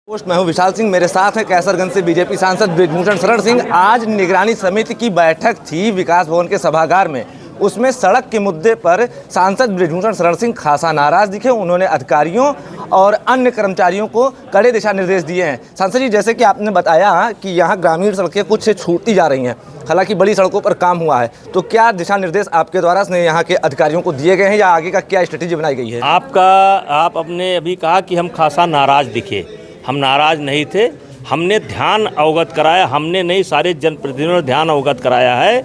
Post मैं हूं विशाल सिंह, मेरे साथ है कैसरगंज से बीजेपी सांसद बृजभूषण शरण सिंह। आज निगरानी समिति की बैठक थी विकास भवन के सभागार में। उसमें सड़क के मुद्दे पर सांसद बृजभूषण शरण सिंह खासा नाराज दिखे। उन्होंने अधिकारियों और अन्य कर्मचारियों को कड़े दिशा निर्देश दिए हैं। सांसद जी, जैसे कि आपने बताया कि यहाँ ग्रामीण सड़कें कुछ छूटती जा रही हैं, हालांकि बड़ी सड़कों पर काम हुआ है, तो क्या दिशा निर्देश आपके द्वारा यहाँ के अधिकारियों को दिए गए हैं या आगे का क्या स्ट्रेटेजी बनाई गई है? आप अपने अभी कहा कि हम खासा नाराज दिखे। हम नाराज नहीं थे, हमने ध्यान अवगत कराया, हमने नहीं सारे जनप्रतिनिधियों ने ध्यान अवगत कराया है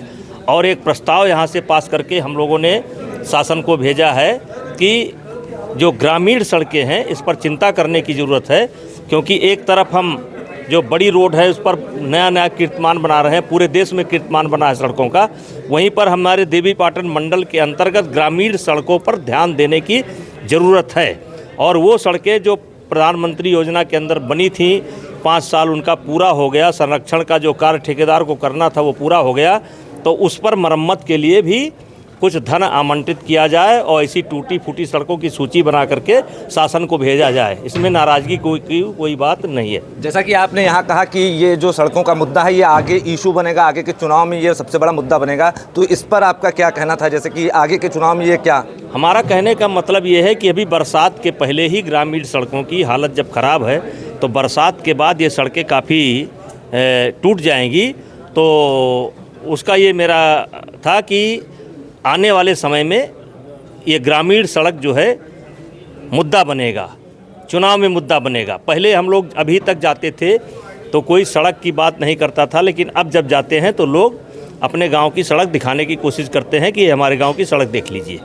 और एक प्रस्ताव यहाँ से पास करके हम लोगों ने शासन को भेजा है कि जो ग्रामीण सड़कें हैं इस पर चिंता करने की ज़रूरत है, क्योंकि एक तरफ हम जो बड़ी रोड है उस पर नया कीर्तिमान बना रहे हैं, पूरे देश में कीर्तिमान बना है सड़कों का, वहीं पर हमारे देवीपाटन मंडल के अंतर्गत ग्रामीण सड़कों पर ध्यान देने की ज़रूरत है। और वो सड़कें जो प्रधानमंत्री योजना के अंदर बनी थी, 5 साल उनका पूरा हो गया, संरक्षण का जो कार्य ठेकेदार को करना था वो पूरा हो गया, तो उस पर मरम्मत के लिए भी कुछ धन आवंटित किया जाए और ऐसी टूटी फूटी सड़कों की सूची बना करके शासन को भेजा जाए। इसमें नाराज़गी कोई बात नहीं है। जैसा कि आपने यहाँ कहा कि ये जो सड़कों का मुद्दा है ये आगे इशू बनेगा, आगे के चुनाव में ये सबसे बड़ा मुद्दा बनेगा, तो इस पर आपका क्या कहना था? जैसे कि आगे के चुनाव में ये क्या? हमारा कहने का मतलब ये है कि अभी बरसात के पहले ही ग्रामीण सड़कों की हालत जब ख़राब है तो बरसात के बाद ये सड़कें काफ़ी टूट जाएंगी। तो उसका ये मेरा था कि आने वाले समय में ये ग्रामीण सड़क जो है मुद्दा बनेगा, चुनाव में मुद्दा बनेगा। पहले हम लोग अभी तक जाते थे तो कोई सड़क की बात नहीं करता था, लेकिन अब जब जाते हैं तो लोग अपने गांव की सड़क दिखाने की कोशिश करते हैं कि हमारे गांव की सड़क देख लीजिए,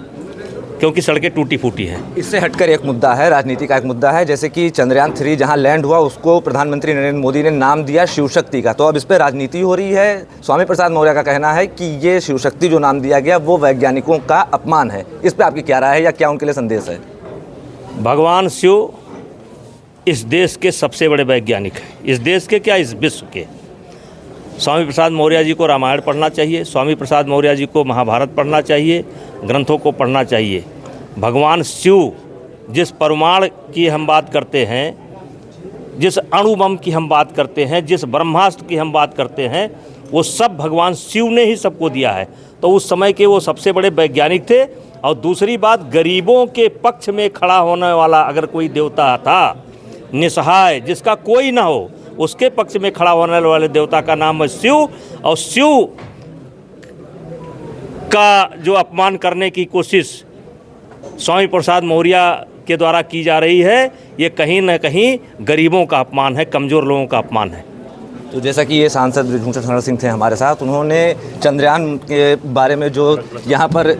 क्योंकि सड़कें टूटी फूटी हैं। इससे हटकर एक मुद्दा है, राजनीति का एक मुद्दा है, जैसे कि चंद्रयान 3 जहां लैंड हुआ उसको प्रधानमंत्री नरेंद्र मोदी ने नाम दिया शिव शक्ति का, तो अब इस पर राजनीति हो रही है। स्वामी प्रसाद मौर्य का कहना है कि ये शिव शक्ति जो नाम दिया गया वो वैज्ञानिकों का अपमान है। इस पर आपकी क्या राय है या क्या उनके लिए संदेश है? भगवान शिव इस देश के सबसे बड़े वैज्ञानिक हैं, इस देश के क्या, इस विश्व के। स्वामी प्रसाद मौर्य जी को रामायण पढ़ना चाहिए, स्वामी प्रसाद मौर्य जी को महाभारत पढ़ना चाहिए, ग्रंथों को पढ़ना चाहिए। भगवान शिव जिस परमाणु की हम बात करते हैं, जिस अणु बम की हम बात करते हैं, जिस ब्रह्मास्त्र की हम बात करते हैं, वो सब भगवान शिव ने ही सबको दिया है। तो उस समय के वो सबसे बड़े वैज्ञानिक थे। और दूसरी बात, गरीबों के पक्ष में खड़ा होने वाला अगर कोई देवता था, निसहाय जिसका कोई ना हो, उसके पक्ष में खड़ा होने वाले देवता का नाम है शिव। और शिव का जो अपमान करने की कोशिश स्वामी प्रसाद मौर्य के द्वारा की जा रही है, ये कहीं ना कहीं गरीबों का अपमान है, कमज़ोर लोगों का अपमान है। तो जैसा कि ये सांसद बृजभूषण शरण सिंह थे हमारे साथ, उन्होंने चंद्रयान के बारे में जो यहाँ पर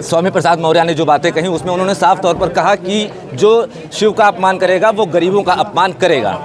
स्वामी प्रसाद मौर्य ने जो बातें कही उसमें उन्होंने साफ तौर पर कहा कि जो शिव का अपमान करेगा वो गरीबों का अपमान करेगा।